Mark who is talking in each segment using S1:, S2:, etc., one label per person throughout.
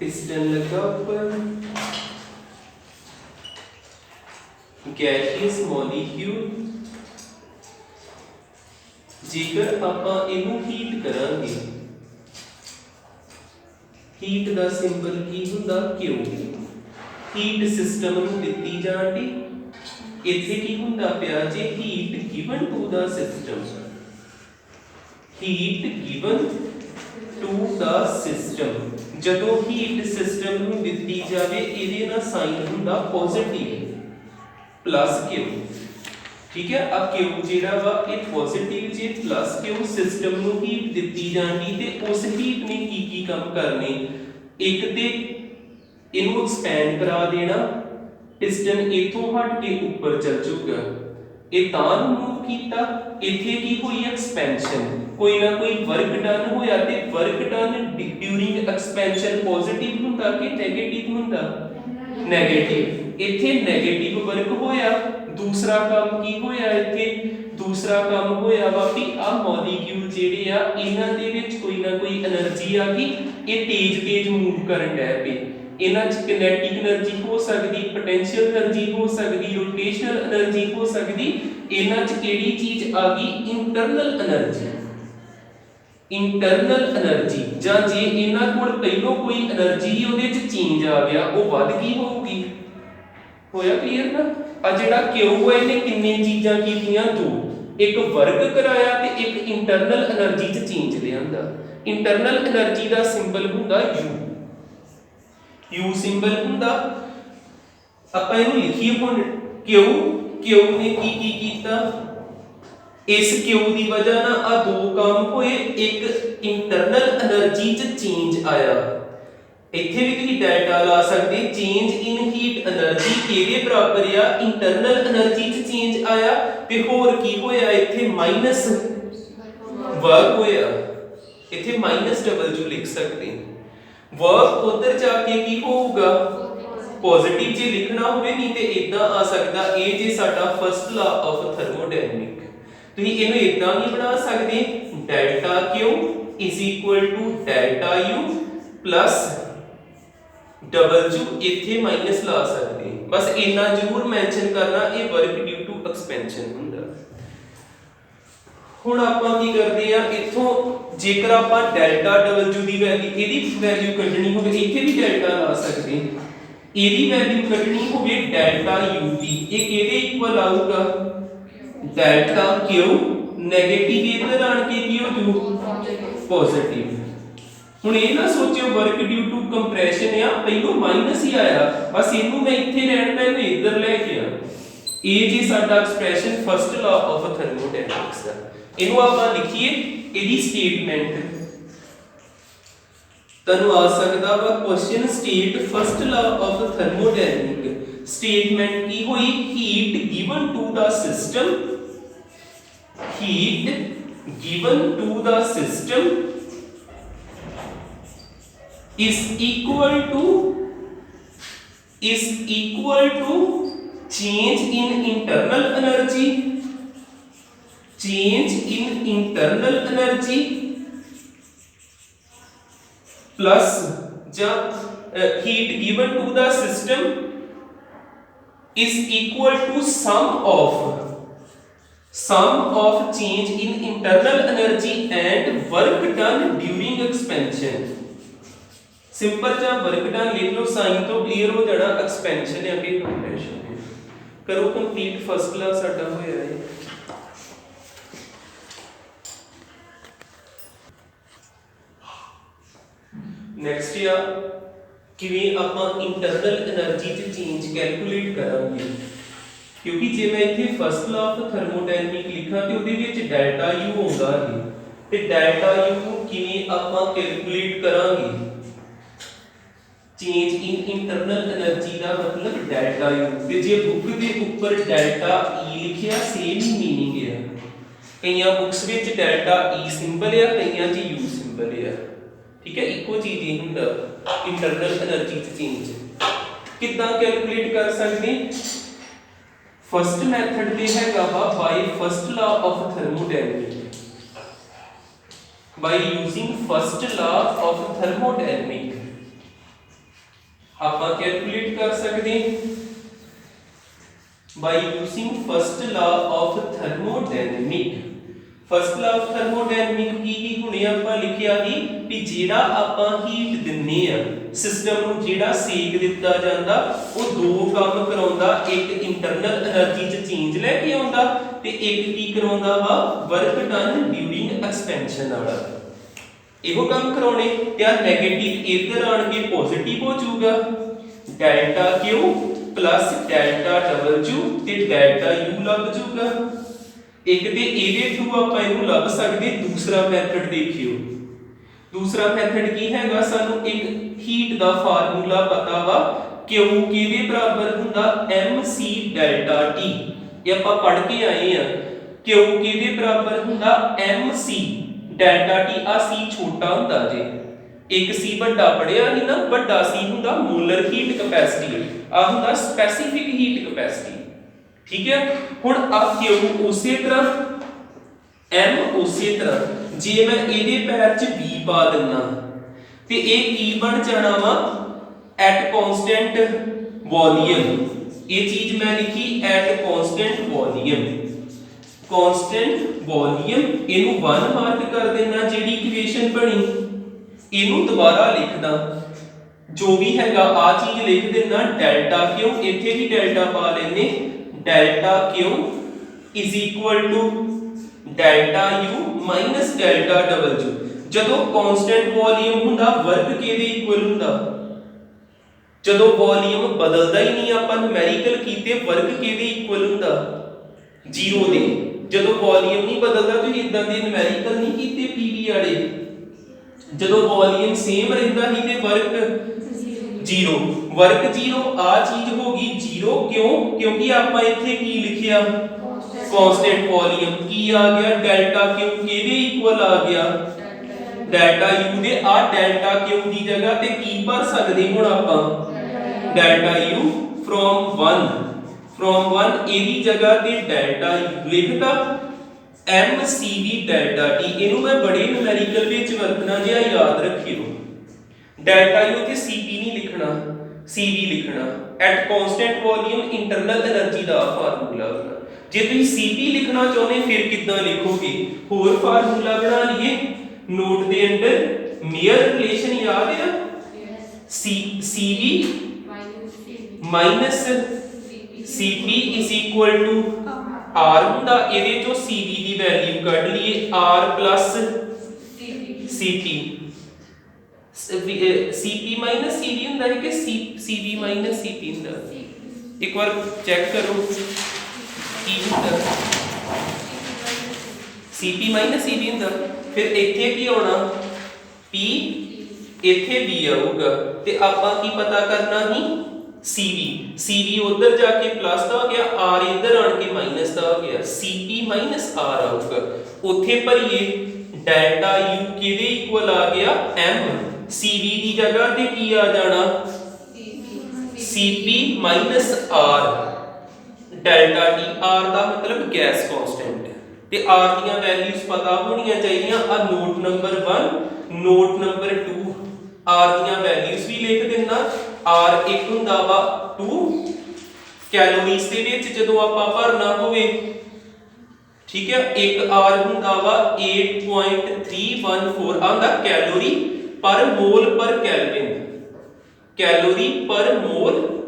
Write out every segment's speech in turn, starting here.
S1: Piston लगा ऊपर, gaseous molecule. जेकर आपां इनू हीट करांगे, हीट दा सिंबल की हुंदा क्यू। हीट सिस्टम नूं दित्ती जांदी, इत्थे की हुंदा पिया जे heat given to the system, heat given to the system. जदों हीट सिस्टम नूं दित्ती जावे इहदे नाल साइन हुंदा पॉजिटिव प्लस क्यू। ठीक है, अब क्यू जेड़ा वा ये पॉजिटिव जे प्लस क्यू सिस्टम नूं हीट दित्ती जांदी ते उस हीट ने की काम करने, एक ते इनू एक्सपैंड करा देना, पिस्टन इथों हट के ऊपर चल जाऊगा। ये तां मूव कीता, इत्थे की हुई एक्सपेंशन, कोई ना कोई वर्क डन होया ते work done during expansion positive हुंदा कि नेगेटिव हुंदा, नेगेटिव। इत्थे नेगेटिव वर्क होया। दूसरा काम की होया, इत्थे दूसरा काम होया वा कि आ मॉलिक्यूल जेड़े आ इन्हां दे विच कोई ना कोई एनर्जी आ गई, ये तेज तेज मूव करन लग पे। इन्हां च किनेटिक एनर्जी हो सकदी, पोटेंशियल एनर्जी हो सकदी, रोटेशनल एनर्जी हो सकदी। इन्हां च केड़ी चीज आ गई, इंटरनल एनर्जी। इंटरनल एनर्जी जां जे इन्हां कोल पहलों कोई एनर्जी उहदे च चेंज आ गया, वो वध की होगी। होया क्लियर ना। आ जेड़ा क्यू है इहने किन्नी चीजां कीतियां, दो, एक वर्क कराया ते एक इंटरनल एनर्जी च चेंज लियांदा। इंटरनल एनर्जी दा सिंबल हुंदा यू, यू सिंबल हुंदा। आपां इहनूं लिखीए हुण क्यू, क्यू ने की कीता, इस क्यू की वजह ना आ दो काम होए, एक इंटरनल एनर्जी च चेंज आया। इत्थे भी तुसीं डेल्टा ला सकदे, चेंज इन हीट एनर्जी किहदे बराबर आ, इंटरनल एनर्जी च चेंज आया। ते होर की होया, इत्थे माइनस वर्क होया, इत्थे माइनस डबल लिख सकते। वर्क उधर जाके की होगा, पॉजिटिव जे लिखना होवे, नहीं ते इदां आ सकदा ए जे साडा फर्स्ट लॉ ऑफ थर्मोडायनेमिक। तुसीं इहनूं इदां भी बना सकदे, delta Q is equal to delta U plus W, इत्थे माइनस ला सकदे। बस इन्ना जरूर मेंशन करना, ये वर्क ड्यू टू एक्सपेंशन हुंदा। हुण आपां की करदे आ, इथों जेकर आपां डेल्टा डबल यू दी वैल्यू, इहदी वैल्यू कढनी होवे, इत्थे भी डेल्टा ला सकदे। इहदी वैल्यू कढनी होवे डेल्टा यू दी, ये किहदे इक्वल आऊगा, डेल्टा क्यू। नेगेटिव इधर आण के की हो जू, पॉजिटिव। हुण ये ना सोचियो वर्क ड्यू टू कंप्रेशन या पहलों माइनस ही आया, बस इनू मैं इत्थे रहन मैं इधर लेके आ। ये जी साडा expression first law of thermodynamics दा। इनू आपां लिखिए, इहदी स्टेटमेंट तनु आ सकदा वा question, state first law of thermodynamic. Statement की हुई, heat given to the system, heat given to the system is equal to change in internal energy, change in internal energy plus heat given to the system is equal to sum of change in internal energy and work done during expansion। Simple जा work done लिख लो, sign तो clear हो जाना, expansion है कि compression है। करो complete, first class साडा होया है। नेक्स्ट या किवें आपां इंटरनल एनर्जी च चेंज कैलकुलेट करांगे, क्योंकि जे मैं इत्थे फर्स्ट लॉ ऑफ थर्मोडायनेमिक लिखा ते उहदे विच डेल्टा यू आउंदा है, ते डेल्टा यू नूं किवें आपां कैलकुलेट करांगे। चेंज इन इंटरनल एनर्जी का मतलब डेल्टा यू, ते जे बुक के ऊपर डेल्टा ई लिखिया सेम ही मीनिंग है। कईयां बुक्स विच डेल्टा ई सिंबल है, कईयां च यू सिंबल है। ठीक है, इको चीज ही हुंदा इंटरनल एनर्जी च चेंज। किदां कैलकुलेट कर सकदे, फर्स्ट मैथड ते हैगा वा by first law of thermodynamic, by using first law of thermodynamic ਆਪਾਂ ਕੈਲਕੂਲੇਟ ਕਰ ਸਕਦੇ by using first law of thermodynamic first law of thermodynamic ਕੀ ਹੁਣੇ ਆਪਾਂ ਲਿਖਿਆ ਸੀ ਵੀ ਜਿਹੜਾ ਆਪਾਂ ਹੀਟ ਦਿੰਨੇ ਆ ਸਿਸਟਮ ਨੂੰ ਜਿਹੜਾ ਸੇਕ ਦਿੱਤਾ ਜਾਂਦਾ ਉਹ ਦੋ ਕੰਮ ਕਰਾਉਂਦਾ ਇੱਕ ਇੰਟਰਨਲ એનર્ਜੀ ਚ ਚੇਂਜ ਲੈ ਕੇ ਆਉਂਦਾ ਤੇ ਇੱਕ ਕੀ ਕਰਾਉਂਦਾ ਵਾ ਵਰਕ ਡਨ ਡਿਊਰਿੰਗ ਐਕਸਪੈਂਸ਼ਨ ਵਾਲਾ ਇਹੋ ਕੰਮ ਕਰਾਉਣੇ ਤੇ ਆ 네ਗੇਟਿਵ ਇੱਧਰ ਆਣ ਕੇ ਪੋਜ਼ਿਟਿਵ ਹੋ ਜਾਊਗਾ delta Q plus delta W ਤੇ ਡੈਲਟਾ U ਲੱਭ ਜਾਊਗਾ एक ते ਇਹਦੇ ਥਰੂ ਆਪਾਂ ਇਹਨੂੰ ਲੱਭ ਸਕਦੇ ਦੂਸਰਾ ਮੈਥਡ ਦੇਖਿਓ ਦੂਸਰਾ ਮੈਥਡ ਕੀ ਹੈਗਾ ਸਾਨੂੰ ਇੱਕ ਹੀਟ ਦਾ ਫਾਰਮੂਲਾ ਪਤਾ ਵਾ Q ਕਿਹਦੇ ਬਰਾਬਰ ਹੁੰਦਾ mc ਡੈਲਟਾ T ਇਹ ਆਪਾਂ ਪੜ੍ਹ ਕੇ ਆਏ ਆ Q ਕਿਹਦੇ ਬਰਾਬਰ ਹੁੰਦਾ mc ਡੈਲਟਾ T ਆ c ਛੋਟਾ ਹੁੰਦਾ ਜੇ ਇੱਕ c ਵੱਡਾ ਪੜਿਆ ਨਹੀਂ ਨਾ ਵੱਡਾ c ਹੁੰਦਾ ਮੋਲਰ ਹੀਟ ਕਪੈਸਿਟੀ ਆ ਹੁੰਦਾ ਸਪੈਸੀਫਿਕ ਹੀਟ ਕਪੈਸਿਟੀ ठीक है हुण आ Q उसी तरह M उसी तरह जे मैं ਇਹਦੇ ਪੈਰ ਚ V ਪਾ ਦਿੰਨਾ ਤੇ ਇਹ ਕੀ ਬਣ ਜਾਣਾ ਵਾ ਐਟ ਕਨਸਟੈਂਟ ਵੋਲੀਅਮ ਇਹ ਚੀਜ਼ ਮੈਂ ਲਿਖੀ ਐਟ ਕਨਸਟੈਂਟ ਵੋਲੀਅਮ ਇਹਨੂੰ 1 ਮਾਰਕ ਕਰ ਦੇਣਾ ਜਿਹੜੀ ਇਕੁਏਸ਼ਨ ਬਣੀ ਇਹਨੂੰ ਦੁਬਾਰਾ ਲਿਖਦਾ ਜੋ ਵੀ ਹੈਗਾ ਆ ਚੀਜ਼ ਲਿਖ ਦੇਣਾ ਡੈਲਟਾ Q ਇੱਥੇ ਵੀ ਡੈਲਟਾ ਪਾ ਲੈਨੇ delta Q is equal to delta U minus delta W ਜਦੋਂ ਕਾਂਸਟੈਂਟ ਵੋਲੀਅਮ ਹੁੰਦਾ ਵਰਕ ਕਿਹਦੇ ਇਕੁਅਲ ਹੁੰਦਾ ਜਦੋਂ ਵੋਲੀਅਮ ਬਦਲਦਾ ਹੀ ਨਹੀਂ ਆਪਾਂ ਨੂਮੈਰੀਕਲ ਕੀਤੇ ਵਰਕ ਕਿਹਦੇ ਇਕੁਅਲ ਹੁੰਦਾ 0 ਦੇ ਜਦੋਂ ਵੋਲੀਅਮ ਨਹੀਂ ਬਦਲਦਾ ਤੁਸੀਂ ਇਦਾਂ ਦੇ ਨੂਮੈਰੀਕਲ ਨਹੀਂ ਕੀਤੇ ਪੀਵੀ ਵਾਲੇ ਜਦੋਂ ਵੋਲੀਅਮ ਸੇਮ ਰਹਿੰਦਾ ਸੀ ਤੇ ਵਰਕ 0 वर्क 0 आ चीज होगी 0 क्यों क्योंकि ਆਪਾਂ ਇੱਥੇ ਕੀ ਲਿਖਿਆ कांस्टेंट वॉल्यूम ਕੀ ਆ ਗਿਆ डेल्टा Q ਕਿਹਦੇ ਇਕੁਅਲ ਆ ਗਿਆ डेल्टा U ਦੇ ਆ डेल्टा Q ਦੀ ਜਗ੍ਹਾ ਤੇ ਕੀ ਭਰ ਸਕਦੇ ਹੁਣ ਆਪਾਂ डेल्टा U from 1 ਇਹਦੀ ਜਗ੍ਹਾ ਤੇ delta U ਲਿਖਤਾ mcv delta T ਇਹਨੂੰ ਮੈਂ ਬੜੇ ਨੂਮੈਰੀਕਲ ਵਿੱਚ ਵਰਤਣਾ ਜਿਹਾ ਯਾਦ ਰੱਖਿਓ डेल्टा U ਤੇ cp ਨਹੀਂ ਲਿਖਣਾ cv ਲਿਖਣਾ at constant volume internal energy the formula ਹੁੰਦਾ ਜੇ ਤੁਸੀਂ cp ਲਿਖਣਾ ਚਾਹੁੰਦੇ ਫਿਰ ਕਿੱਦਾਂ ਲਿਖੋਗੇ ਹੋਰ ਫਾਰਮੂਲਾ ਬਣਾ ਲਈਏ ਨੋਟ ਦੇ ਅੰਦਰ ਮੇਅਰ ਰਿਲੇਸ਼ਨ ਯਾਦ ਹੈ cv minus cp is equal to r ਹੁੰਦਾ ਇਹਦੇ ਚੋਂ cv ਦੀ ਵੈਲਿਊ ਕੱਢ ਲਈਏ r cp cp minus cv ਹੁੰਦਾ ਹੈ ਕਿ cv minus cp ਹੁੰਦਾ ਇੱਕ ਵਾਰ ਚੈੱਕ ਕਰੋ ਕੀ ਹੁੰਦਾ cp minus cv ਹੁੰਦਾ ਫਿਰ ਇੱਥੇ ਕੀ ਆਉਣਾ p ਇੱਥੇ v ਆਊਗਾ ਤੇ ਆਪਾਂ ਕੀ ਪਤਾ ਕਰਨਾ ਸੀ cv ਉਧਰ ਜਾ ਕੇ ਪਲੱਸ ਦਾ ਹੋ ਗਿਆ r ਇੱਧਰ ਆਣ ਕੇ ਮਾਈਨਸ ਦਾ ਹੋ ਗਿਆ cp r ਆਊਗਾ ਉੱਥੇ ਭਰੀਏ डेल्टा u ਕਿਹਦੇ ਇਕੁਅਲ ਆ ਗਿਆ m cv ਦੀ ਜਗ੍ਹਾ ਤੇ ਕੀ ਆ ਜਾਣਾ cp r delta T r ਦਾ ਮਤਲਬ ਗੈਸ ਕਾਂਸਟੈਂਟ ਤੇ r ਦੀਆਂ ਵੈਲਿਊਜ਼ ਪਤਾ ਹੋਣੀਆਂ ਚਾਹੀਦੀਆਂ ਆ note number 1 note number 2 r ਦੀਆਂ ਵੈਲਿਊਜ਼ ਵੀ ਲਿਖ ਦੇਣਾ r ਇੱਕ ਹੁੰਦਾ ਵਾ 2 ਕੈਲੋਰੀਜ਼ ਦੇ ਵਿੱਚ ਜਦੋਂ ਆਪਾਂ ਭਰਨਾ ਹੋਵੇ ठीक है एक r ਹੁੰਦਾ ਵਾ 8.314 ਆਂਦਾ ਕੈਲੋਰੀ ਪਰ ਮੋਲ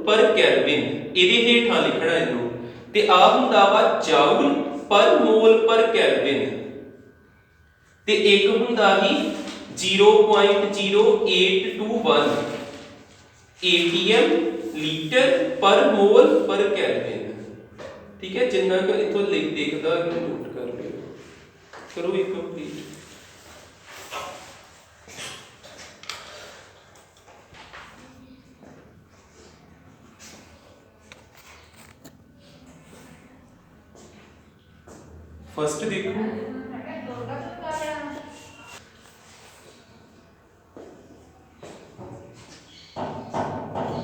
S1: ਪਰ ਕੈਲਵਿਨ ਇਹਦੇ ਹੇਠਾਂ ਲਿਖਣਾ ਇਹਨੂੰ ਤੇ ਆ ਹੁੰਦਾ ਵਾ ਜਾਊਲ ਪਰ ਮੋਲ ਪਰ ਕੈਲਵਿਨ ਤੇ ਇੱਕ ਹੁੰਦਾ ਹੀ 0.0821 atm ਲੀਟਰ ਪਰ ਮੋਲ ਪਰ ਕੈਲਵਿਨ ठीक है जिन्ना का इथों लिख देखदा है नोट कर लियो करो एक कंप्लीट फर्स्ट देखो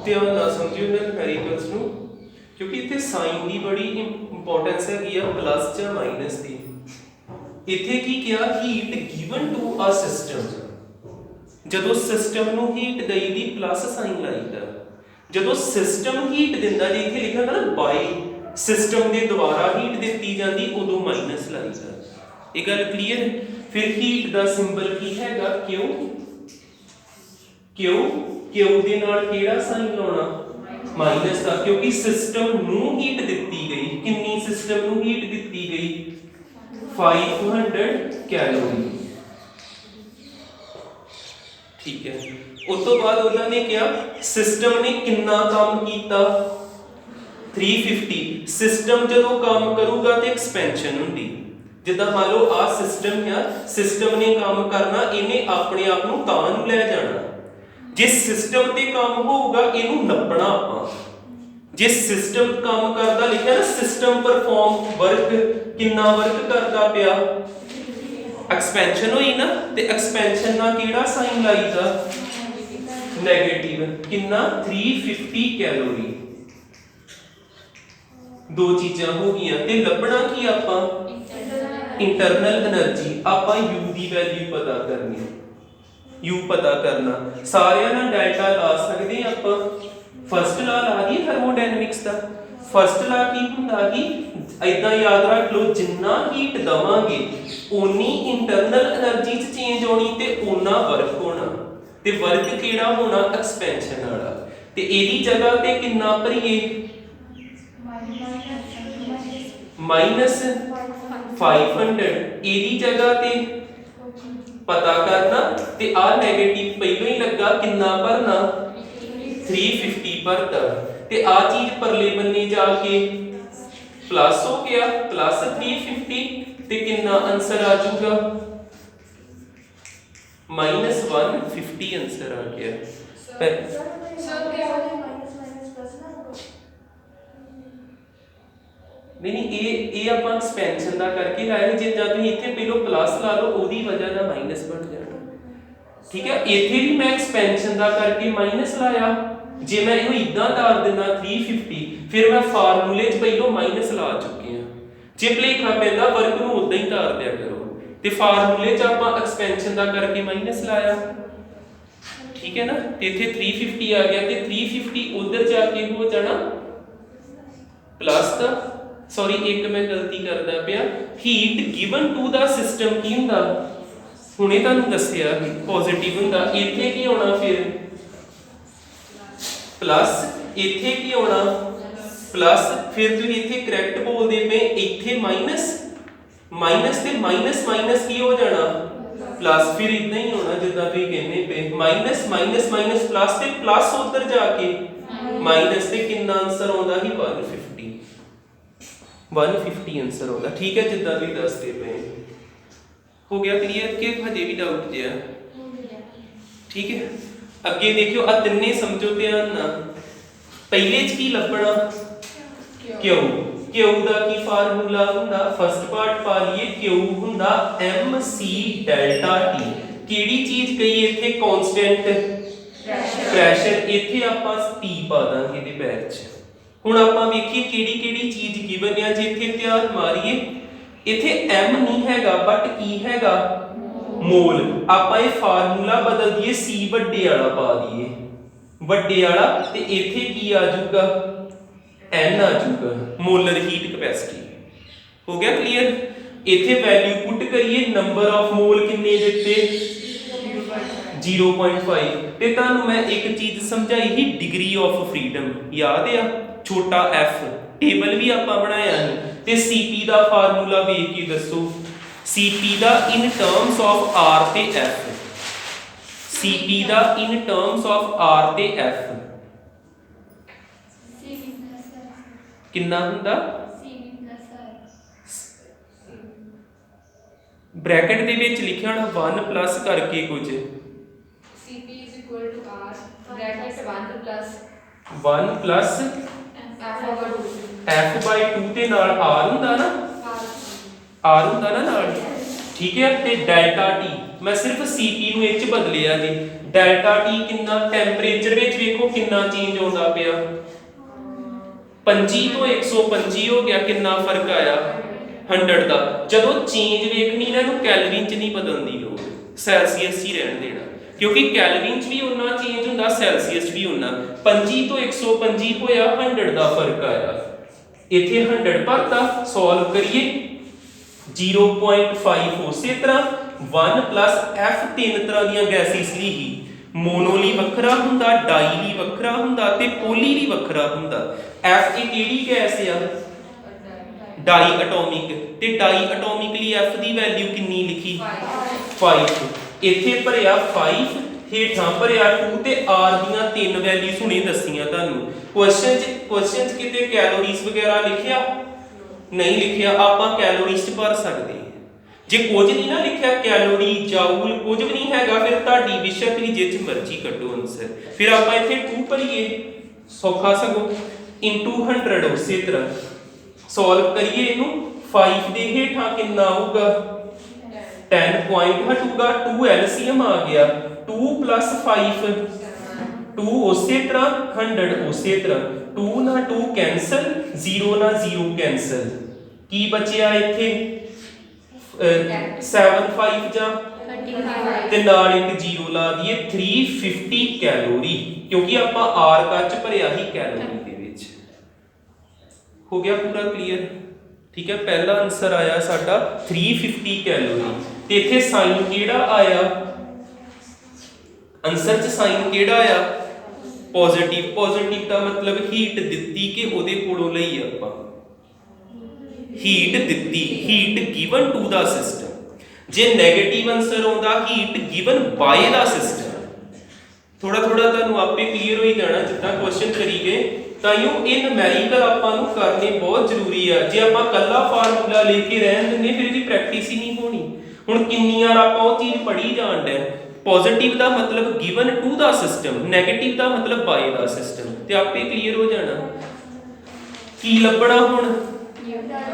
S1: ध्यान ना समझियो न्यूमेरिकल्स नु क्योंकि इतने साइन की बड़ी इंपॉर्टेंस है प्लस या माइनस की ਇੱਥੇ ਕੀ ਕਿਹਾ heat given to a system. ਜਦੋਂ ਸਿਸਟਮ ਨੂੰ ਹੀਟ ਦਈ ਦੀ ਪਲੱਸ ਸਾਈਨ ਲਾਈਦਾ, ਜਦੋਂ ਸਿਸਟਮ ਹੀਟ ਦਿੰਦਾ ਜੇ ਇੱਥੇ ਲਿਖਿਆ ਹੁੰਦਾ ਨਾ ਬਾਈ ਸਿਸਟਮ ਦੇ ਦੁਆਰਾ ਹੀਟ ਦਿੱਤੀ ਜਾਂਦੀ ਉਦੋਂ ਮਾਈਨਸ ਲਾਈਦਾ। ਇਹ ਗੱਲ ਕਲੀਅਰ। ਫਿਰ ਹੀਟ ਦਾ ਸਿੰਬਲ ਕੀ ਹੈਗਾ ਕਿਉ। ਕਿਉ ਦੇ ਨਾਲ ਕਿਹੜਾ ਸਾਈਨ ਲਾਉਣਾ ਮਾਈਨਸ ਦਾ, ਕਿਉਂਕਿ ਸਿਸਟਮ ਨੂੰ ਹੀਟ ਦਿੱਤੀ ਗਈ। ਕਿੰਨੀ ਸਿਸਟਮ ਨੂੰ ਹੀਟ ਦਿੱਤੀ ਗਈ 500 ਕੈਲੋਰੀ। ਠੀਕ ਹੈ। ਉਸ ਤੋਂ ਬਾਅਦ ਉਹਨਾਂ ਨੇ ਕਿਹਾ ਸਿਸਟਮ ਨੇ ਕਿੰਨਾ ਕੰਮ ਕੀਤਾ 350। ਸਿਸਟਮ ਜਦੋਂ ਕੰਮ ਕਰੂਗਾ ਤੇ ਐਕਸਪੈਂਸ਼ਨ ਹੁੰਦੀ। ਜਿੱਦਾਂ ਮੰਨ ਲਓ ਆ ਸਿਸਟਮ ਆ, ਸਿਸਟਮ ਨੇ ਕੰਮ ਕਰਨਾ, ਇਹਨੇ ਆਪਣੇ ਆਪ ਨੂੰ ਤਾਂ ਨੂੰ ਲੈ ਜਾਣਾ। ਜੇ ਸਿਸਟਮ ਤੇ ਕੰਮ ਹੋਊਗਾ ਇਹਨੂੰ ਨੱਪਣਾ ਆਪਾਂ। ਜੇ ਸਿਸਟਮ ਕੰਮ ਕਰਦਾ ਲਿਖਿਆ ਨਾ ਸਿਸਟਮ ਪਰਫਾਰਮ ਵਰਕ, ਕਿੰਨਾ ਵਰਕ ਕਰਦਾ ਪਿਆ ਐਕਸਪੈਂਸ਼ਨ ਹੋਈ ਨਾ, ਤੇ ਐਕਸਪੈਂਸ਼ਨ ਨਾਲ ਕਿਹੜਾ ਸਾਈਨ ਲਾਈਦਾ ਨੈਗੇਟਿਵ। ਕਿੰਨਾ 350 ਕੈਲੋਰੀ। ਦੋ ਚੀਜ਼ਾਂ ਹੋ ਗਈਆਂ। ਤੇ ਲੱਭਣਾ ਕੀ ਆਪਾਂ ਇੰਟਰਨਲ એનર્ਜੀ। ਆਪਾਂ U ਦੀ ਵੈਲਿਊ ਪਤਾ ਕਰਨੀ, U ਪਤਾ ਕਰਨਾ। ਸਾਰਿਆਂ ਨਾਲ ਡੈਲਟਾ ਲਾ ਸਕਦੇ ਆਪਾਂ। ਫਸਟ ਲਾ ਲਾ ਦਈਏ ਥਰਮੋਡਾਇਨਾਮਿਕਸ ਦਾ। ਫਸਟ ਲਾ ਕੀ ਹੁੰਦਾ ਕਿ ਇਦਾਂ ਯਾਦ ਰੱਖ ਲਓ ਜਿੰਨਾ ਹੀਟ ਦਵਾਂਗੇ ਓਨੀ ਇੰਟਰਨਲ એનર્ਜੀ ਚ ਚੇਂਜ ਹੋਣੀ ਤੇ ਓਨਾ ਵਰਕ ਹੋਣਾ। ਤੇ ਵਰਕ ਕਿਹੜਾ ਹੋਣਾ ਐਕਸਪੈਂਸ਼ਨ ਵਾਲਾ। ਤੇ ਇਹਦੀ ਜਗ੍ਹਾ ਤੇ ਕਿੰਨਾ ਭਰੀਏ -500। ਇਹਦੀ ਜਗ੍ਹਾ ਤੇ ਪਤਾ ਕਰਨਾ ਤੇ ਆ ਨੈਗੇਟਿਵ ਪਹਿਲਾਂ ਹੀ ਲੱਗਾ ਕਿੰਨਾ ਭਰਨਾ 350 ਭਰਤਾ। ਤੇ ਆ ਚੀਜ਼ ਪਰਲੇ ਬੰਨੇ ਜਾ ਕੇ ਪਲੱਸ ਹੋ ਗਿਆ ਪਲੱਸ 350 ਤੇ ਕਿੰਨਾ ਆਨਸਰ ਆ ਜਾਊਗਾ -150 ਆਨਸਰ ਆ ਗਿਆ। नहीं ਇਹ ਆਪਾਂ ਐਕਸਪੈਂਸ਼ਨ ਦਾ ਕਰਕੇ ਲਾਇਆ। ਜੇ ਜਦ ਤੁਸੀਂ ਇੱਥੇ ਪਹਿਲਾਂ ਪਲੱਸ ਲਾ ਲਓ ਉਹਦੀ ਵਜ੍ਹਾ ਨਾਲ ਮਾਈਨਸ ਬਣ ਜਾਣਾ। ਠੀਕ ਹੈ। ਇੱਥੇ ਵੀ ਮੈਂ ਐਕਸਪੈਂਸ਼ਨ ਦਾ ਕਰਕੇ ਮਾਈਨਸ ਲਾਇਆ। ਜੇ ਮੈਂ ਇਹਨੂੰ ਇਦਾਂ ਧਾਰ ਦਿੰਦਾ 350 ਫਿਰ ਮੈਂ ਫਾਰਮੂਲੇ 'ਚ ਪਹਿਲਾਂ ਮਾਈਨਸ ਲਾ ਚੁੱਕੇ ਹਾਂ। ਜੇ ਭੁਲੇਖਾ ਪੈਂਦਾ ਵਰਕ ਨੂੰ ਉਦਾਂ ਹੀ ਧਾਰ ਦਿਆ ਕਰੋ। ਤੇ ਫਾਰਮੂਲੇ 'ਚ ਆਪਾਂ ਐਕਸਪੈਂਸ਼ਨ ਦਾ ਕਰਕੇ ਮਾਈਨਸ ਲਾਇਆ। ਠੀਕ ਹੈ ਨਾ। ਤੇ ਇੱਥੇ 350 ਆ ਗਿਆ ਤੇ 350 ਉਧਰ ਜਾ ਕੇ ਹੋ ਜਾਣਾ ਪਲੱਸ ਦਾ। ਸੌਰੀ ਇੱਕ ਮੈਂ ਗਲਤੀ ਕਰਦਾ ਪਿਆ। Heat given to the system ਕੀ ਹੁੰਦਾ ਹੁਣੇ ਤੁਹਾਨੂੰ ਦੱਸਿਆ ਪੋਜ਼ਿਟਿਵ ਹੁੰਦਾ। ਇੱਥੇ ਕੀ ਹੋਣਾ ਫਿਰ ਪਲੱਸ, ਇੱਥੇ ਕੀ ਹੋਣਾ ਪਲੱਸ। ਫਿਰ ਤੁਸੀਂ ਇੱਥੇ ਕਰੈਕਟ ਬੋਲਦੇ ਪਏ, ਇੱਥੇ ਮਾਈਨਸ ਤੇ ਮਾਈਨਸ ਮਾਈਨਸ ਕੀ ਹੋ ਜਾਣਾ ਪਲੱਸ। ਫਿਰ ਇਦਾਂ ਹੀ ਹੋਣਾ ਜਿੱਦਾਂ ਤੁਸੀਂ ਕਹਿੰਦੇ ਪਏ ਮਾਈਨਸ ਮਾਈਨਸ ਮਾਈਨਸ ਪਲੱਸ ਤੇ ਪਲੱਸ ਉੱਧਰ ਜਾ ਕੇ ਮਾਈਨਸ ਤੇ ਕਿੰਨਾ ਆਨਸਰ ਆਉਂਦਾ ਸੀ 150 ਆਨਸਰ ਆਉਂਦਾ। ਠੀਕ ਹੈ। ਜਿੱਦਾਂ ਤੁਸੀਂ ਦੱਸਦੇ ਪਏ ਹੋ ਗਿਆ ਕਲੀਅਰ ਕਿ ਹਜੇ ਵੀ ਡਾਊਟ ਜਿਆ। ਠੀਕ ਹੈ। ਅੱਗੇ ਦੇਖਿਓ ਆ ਤਿੰਨੇ ਸਮਝੋ ਧਿਆਨ ਨਾਲ। ਪਹਿਲੇ 'ਚ ਕੀ ਲੱਭਣਾ ਕਿਉ ਦਾ ਕੀ ਫਾਰਮੂਲਾ ਹੁੰਦਾ ਫਸਟ ਪਾਰਟ ਪਾ ਲਈਏ। ਕਿਉ ਹੁੰਦਾ mc ਡੈਲਟਾ t। ਕਿਹੜੀ ਚੀਜ਼ ਕਹੀ ਇੱਥੇ ਕਾਂਸਟੈਂਟ ਪ੍ਰੈਸ਼ਰ। ਇੱਥੇ ਆਪਾਂ p ਪਾ ਦਾਂਗੇ ਇਹਦੇ ਬੈਕ 'ਚ। ਹੁਣ ਆਪਾਂ ਵੇਖੀਏ ਕਿਹੜੀ ਕਿਹੜੀ ਚੀਜ਼ ਗਿਵਨ ਆ। ਜੇ ਇੱਥੇ ਧਿਆਨ ਮਾਰੀਏ ਇੱਥੇ m ਨਹੀਂ ਹੈਗਾ ਬਟ ਕੀ ਹੈਗਾ ਮੋਲ। ਆਪਾਂ ਇਹ ਫਾਰਮੂਲਾ ਬਦਲ ਦਈਏ c ਵੱਡੇ ਵਾਲਾ ਪਾ ਦਈਏ ਵੱਡੇ ਵਾਲਾ ਤੇ ਇੱਥੇ ਕੀ ਆ ਜਾਊਗਾ n ਆ ਜਾਊਗਾ ਮੋਲਰ ਹੀਟ ਕੈਪੈਸਿਟੀ। ਹੋ ਗਿਆ ਕਲੀਅਰ। ਇੱਥੇ ਵੈਲਿਊ ਪੁੱਟ ਕਰੀਏ ਨੰਬਰ ਆਫ ਮੋਲ ਕਿੰਨੇ ਦਿੱਤੇ 0.5। ਤੇ ਤੁਹਾਨੂੰ ਮੈਂ ਇੱਕ ਚੀਜ਼ ਸਮਝਾਈ ਸੀ ਡਿਗਰੀ ਆਫ ਫਰੀडम ਯਾਦ ਆ ਛੋਟਾ f ਟੇਬਲ ਵੀ ਆਪਾਂ ਬਣਾਇਆ ਸੀ। ਤੇ cp ਦਾ ਫਾਰਮੂਲਾ ਵੇਖ ਕੇ ਦੱਸੋ cp the in terms of r ਤੇ f। cp the in terms of r ਤੇ f ਕਿੰਨਾ ਹੁੰਦਾ ਬ੍ਰੈਕਟ ਦੇ ਵਿੱਚ ਲਿਖਿਆ ਹੋਣਾ 1 ਪਲੱਸ ਕਰਕੇ ਕੁਝ
S2: cp r bracket 1
S1: plus f/2 ਤੇ ਨਾਲ r ਹੁੰਦਾ ਨਾ ਨਾਲ। ਠੀਕ ਹੈ। ਤੇ ਡੈਲਟਾ t ਮੈਂ ਸਿਰਫ cp ਨੂੰ ਇਹ 'ਚ ਬਦਲਿਆ ਜੀ। ਡੈਲਟਾ t ਕਿੰਨਾ ਟੈਂਪਰੇਚਰ ਵਿੱਚ ਵੇਖੋ ਕਿੰਨਾ ਚੇਂਜ ਆਉਂਦਾ ਪਿਆ 25 ਤੋਂ 125 ਹੋ ਗਿਆ। ਕਿੰਨਾ ਫਰਕ ਆਇਆ 100 ਦਾ। ਜਦੋਂ ਚੇਂਜ ਵੇਖਣੀ ਨਾ ਇਹਨੂੰ ਕੈਲਵਿਨ ਚ ਨਹੀਂ ਬਦਲਣ ਦੀ ਲੋੜ, ਸੈਲਸੀਅਸ ਹੀ ਰਹਿਣ ਦੇਣਾ, ਕਿਉਂਕਿ ਕੈਲਵਿਨ ਚ ਵੀ ਉਨਾ ਚੇਂਜ ਹੁੰਦਾ, ਸੈਲਸੀਅਸ ਚ ਵੀ ਉਨਾ। 25 ਤੋਂ 125 ਹੋਇਆ, 100 ਦਾ ਫਰਕ ਆਇਆ। ਇੱਥੇ 100 ਭਰਤਾ, ਸੋਲਵ ਕਰੀਏ 0.5 ਉਸੇ ਤਰ੍ਹਾਂ 1 ਪਲੱਸ F ਤਿੰਨ ਤਰ੍ਹਾਂ ਦੀਆਂ ਗੈਸਿਸ ਲਈ ਹੀ, ਮੋਨੋਲੀ ਵੱਖਰਾ ਹੁੰਦਾ, ਡਾਈਲੀ ਵੱਖਰਾ ਹੁੰਦਾ ਤੇ ਪੋਲੀ ਲਈ ਵੱਖਰਾ ਹੁੰਦਾ। F ਇਹ ਕਿਹੜੀ ਗੈਸ ਆ? ਡਾਈ ਐਟੋਮਿਕ, ਤੇ ਡਾਈ ਐਟੋਮਿਕ ਲਈ F ਦੀ ਵੈਲਿਊ ਕਿੰਨੀ ਲਿਖੀ? 5। ਇੱਥੇ ਭਰਿਆ 5, ਹੇਠਾਂ ਭਰਿਆ 2 ਤੇ R ਦੀਆਂ ਤਿੰਨ ਵੈਲਿਊਜ਼ ਹੁਣੇ ਦੱਸੀਆਂ ਤੁਹਾਨੂੰ। ਕੁਐਸਚਨ 'ਚ ਕਿਤੇ ਕੈਲੋਰੀਜ਼ ਵਗੈਰਾ ਲਿਖਿਆ ਨਹੀਂ ਲਿਖਿਆ, ਆਪਾਂ ਕੈਲੋਰੀਜ਼ 'ਚ ਭਰ ਸਕਦੇ। ਜੇ ਕੁਝ ਨਹੀਂ ਨਾ ਲਿਖਿਆ, ਕੈਲੋਰੀ ਜਾਊਲ ਕੁਝ ਵੀ ਨਹੀਂ ਹੈਗਾ, ਫਿਰ ਤੁਹਾਡੀ ਵਿਸ਼ਕ ਵੀ ਜਿਹ 'ਚ ਮਰਜ਼ੀ ਕੱਢੋ ਆਨਸਰ। ਫਿਰ ਆਪਾਂ ਇੱਥੇ 2 ਭਰੀਏ, ਸੌਖਾ ਸਗੋਂ, ਇਨਟੂ 100 ਉਸੇ ਤਰ੍ਹਾਂ ਸੋਲਵ ਕਰੀਏ ਇਹਨੂੰ। 5 ਦੇ ਹੇਠਾਂ ਕਿੰਨਾ ਆਊਗਾ? 10 ਪੁਆਇੰਟ ਹਟੂਗਾ, 2 ਐਲਸੀਐਮ ਆ ਗਿਆ, 2 + 5 2 ਉਸੇ ਤਰ੍ਹਾਂ, 100 ਉਸੇ ਤਰ੍ਹਾਂ, 2 ਨਾਲ 2 ਕੈਂਸਲ, 0 ਨਾਲ 0 ਕੈਂਸਲ, ਕੀ ਬਚਿਆ ਇੱਥੇ? 7 5 ਜਾਂ ਤੇ ਨਾਲ ਇੱਕ 0 ਲਾ ਦਈਏ, 350 ਕੈਲੋਰੀ, ਕਿਉਂਕਿ ਆਪਾਂ R ਕੱਚ ਭਰਿਆ ਹੀ ਕੈਲੋਰੀ ਦੇ ਵਿੱਚ। ਹੋ ਗਿਆ ਪੂਰਾ ਕਲੀਅਰ? ਠੀਕ ਹੈ, ਪਹਿਲਾ ਆਨਸਰ ਆਇਆ ਸਾਡਾ 350 ਕੈਲੋਰੀ। ਤੇ ਇੱਥੇ ਸਾਈਨ ਕਿਹੜਾ ਆਇਆ? ਆਨਸਰ 'ਚ ਸਾਈਨ ਕਿਹੜਾ ਆਇਆ? ਪੋਜ਼ਿਟਿਵ। ਪੋਜ਼ਿਟਿਵ ਦਾ ਮਤਲਬ ਹੀਟ ਦਿੱਤੀ ਕਿ ਉਹਦੇ ਕੋਲੋਂ ਲਈ ਆਪਾਂ, ਹੀਟ ਦਿੱਤੀ, heat given to the system. ਜੇ ਨੈਗੇਟਿਵ ਆਨਸਰ ਆਉਂਦਾ, heat given by the system. ਥੋੜਾ ਥੋੜਾ ਤੁਹਾਨੂੰ ਆਪੇ ਕਲੀਅਰ ਹੋਈ ਜਾਣਾ ਜਿੱਦਾਂ ਕੁਐਸਚਨ ਕਰੀ ਗਏ। ਤਾਂ ਇਹ ਨੂਮੈਰੀਕਲ ਆਪਾਂ ਨੂੰ ਕਰਨੇ ਬਹੁਤ ਜ਼ਰੂਰੀ ਆ। ਜੇ ਆਪਾਂ ਕੱਲਾ ਫਾਰਮੂਲਾ ਲੈ ਕੇ ਰਹਿਣ ਦਿੰਦੇ ਫਿਰ ਇਹਦੀ ਪ੍ਰੈਕਟਿਸ ਹੀ ਨਹੀਂ ਹੋਣੀ। ਹੁਣ ਕਿੰਨੀ ਵਾਰ ਆਪਾਂ ਉਹ ਚੀਜ਼ ਪੜ੍ਹੀ ਜਾਣ ਡਏ। ਪੋਜ਼ਿਟਿਵ ਦਾ ਮਤਲਬ given to the system, negative ਦਾ ਮਤਲਬ ਬਾਏ ਦਾ ਸਿਸਟਮ, ਤੇ ਆਪੇ ਕਲੀਅਰ ਹੋ ਜਾਣਾ। ਕੀ ਲੱਭਣਾ ਹੁਣ?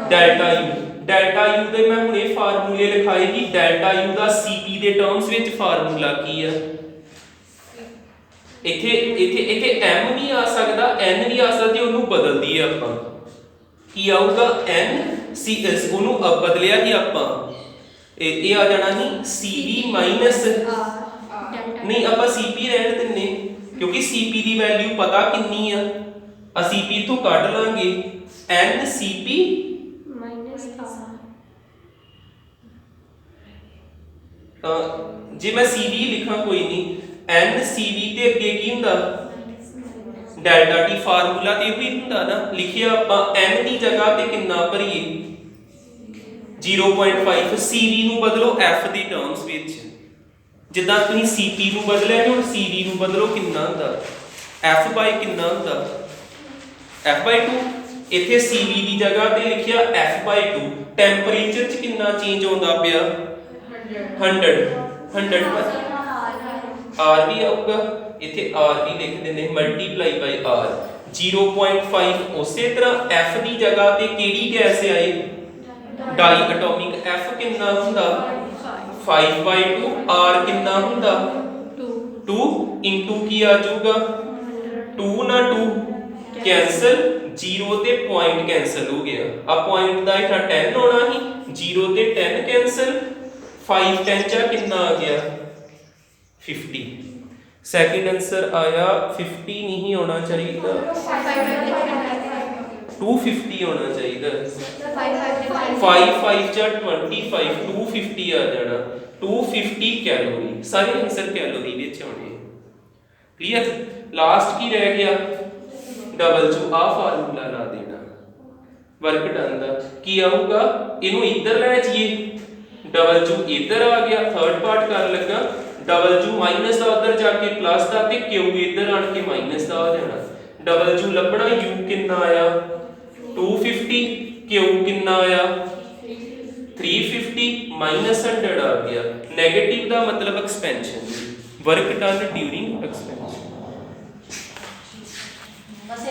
S1: Delta you. ਡੈਲਟਾ ਯੂ ਦੇ ਮੈਂ ਹੁਣੇ ਫਾਰਮੂਲੇ ਲਿਖਾਏ ਕਿ ਡੈਲਟਾ ਯੂ ਦਾ ਸੀਪੀ ਦੇ ਟਰਮਸ ਵਿੱਚ ਫਾਰਮੂਲਾ ਕੀ ਆ। ਇੱਥੇ m ਵੀ ਆ ਸਕਦਾ, n ਵੀ ਆ ਸਕਦਾ, ਉਹਨੂੰ ਬਦਲ ਦਈਏ ਆਪਾਂ, ਕੀ ਆਊਗਾ? n cs, ਉਹਨੂੰ ਬਦਲਿਆ ਹੀ ਆਪਾਂ, ਇਹ ਆ ਜਾਣਾ ਹੀ cv ਮਾਈਨਸ, ਨਹੀਂ ਆਪਾਂ cp ਰਹਿਣ ਦਿੰਨੇ ਕਿਉਂਕਿ cp ਦੀ ਵੈਲਿਊ ਪਤਾ ਕਿੰਨੀ ਆ, ਅਸੀਂ cp ਤੋਂ ਕੱਢ ਲਾਂਗੇ n cp ਮਾਈਨਸ r। ਤਾਂ ਜੇ ਮੈਂ cv ਲਿਖਾਂ ਕੋਈ ਨਹੀਂ, n cv ਤੇ ਅੱਗੇ ਕੀ ਹੁੰਦਾ? Delta T. ਫਾਰਮੂਲਾ ਤੇ ਇਹੋ ਹੀ ਹੁੰਦਾ ਨਾ, ਲਿਖਿਆ ਆਪਾਂ n ਦੀ ਜਗ੍ਹਾ ਤੇ ਕਿੰਨਾ ਭਰੀਏ? 0.5। cv ਨੂੰ ਬਦਲੋ f ਦੀ ਟਰਮਸ ਵਿੱਚ, ਜਿੱਦਾਂ ਤੁਸੀਂ cp ਨੂੰ ਬਦਲਿਆ ਹੁਣ cv ਨੂੰ ਬਦਲੋ, ਕਿੰਨਾ ਹੁੰਦਾ? f ਬਾਈ ਕਿੰਨਾ ਹੁੰਦਾ? f/2। ਇੱਥੇ cv ਦੀ ਜਗ੍ਹਾ ਤੇ ਲਿਖਿਆ f/2। ਟੈਂਪਰੇਚਰ 'ਚ ਕਿੰਨਾ ਚੇਂਜ ਆਉਂਦਾ ਪਿਆ? 100 r ਵੀ ਆਊਗਾ, ਇੱਥੇ r ਵੀ ਲਿਖ ਦਿੰਦੇ ਮਲਟੀਪਲਾਈ ਬਾਈ r। 0.5 ਉਸੇ ਤਰ੍ਹਾਂ f ਦੀ ਜਗ੍ਹਾ ਤੇ ਕਿਹੜੀ ਗੈਸ ਆਏ? ਡਾਈ ਐਟੋਮਿਕ। f ਕਿੰਨਾ ਹੁੰਦਾ? 5/2। r ਕਿੰਨਾ ਹੁੰਦਾ? 2 ਇਨਟੂ ਕੀ ਆ ਜਾਊਗਾ? 2 ਨਾਲ 2 ਕੈਂਸਲ, 0 ਤੇ ਪੁਆਇੰਟ ਕੈਂਸਲ ਹੋ ਗਿਆ, ਆ ਪੁਆਇੰਟ ਦਾ ਇੱਥੇ 10 ਆਉਣਾ ਹੀ, 0 ਤੇ 10 ਕੈਂਸਲ, 5 10 ਚਾ ਕਿੰਨਾ ਆ ਗਿਆ? 50। ਸੈਕਿੰਡ ਆਨਸਰ ਆਇਆ 50 ਨਹੀਂ ਹੋਣਾ ਚਾਹੀਦਾ, 250 ਹੋਣਾ ਚਾਹੀਦਾ। 5 5 ਚਾ 25, 250 ਆ ਜਾਣਾ, 250 ਕੈਲੋਰੀ। ਸਾਰੇ ਆਨਸਰ ਕੈਲੋਰੀ ਵਿੱਚ ਆਉਣੇ। ਕਲੀਅਰ? ਲਾਸਟ ਕੀ ਰਹਿ ਗਿਆ? ਡਬਲ ਚੂ। ਆ ਫਾਰਮੂਲਾ ਲਾ ਦੇਣਾ ਵਰਕ ਡਨ ਦਾ। ਕੀ ਆਊਗਾ? ਇਹਨੂੰ ਇੱਧਰ ਲੈ ਜਾਈਏ, ਡਬਲ ਚੂ ਇੱਧਰ ਆ ਗਿਆ, ਥਰਡ ਪਾਰਟ ਕਰ ਲੱਗਾ, ਡਬਲ ਚੂ ਮਾਈਨਸ ਦਾ ਉੱਧਰ ਜਾ ਕੇ ਪਲੱਸ ਦਾ, ਤੇ ਕਿਊ ਇੱਧਰ ਆਣ ਕੇ ਮਾਈਨਸ ਦਾ ਆ ਜਾਣਾ। ਡਬਲ ਚੂ ਲੱਭਣਾ, ਯੂ ਕਿੰਨਾ ਆਇਆ? 250, ਕਿਊ ਕਿੰਨਾ ਆਇਆ? 350 ਮਾਈਨਸ 100 ਆ ਗਿਆ। ਨੈਗੇਟਿਵ ਦਾ ਮਤਲਬ expansion, work done during expansion.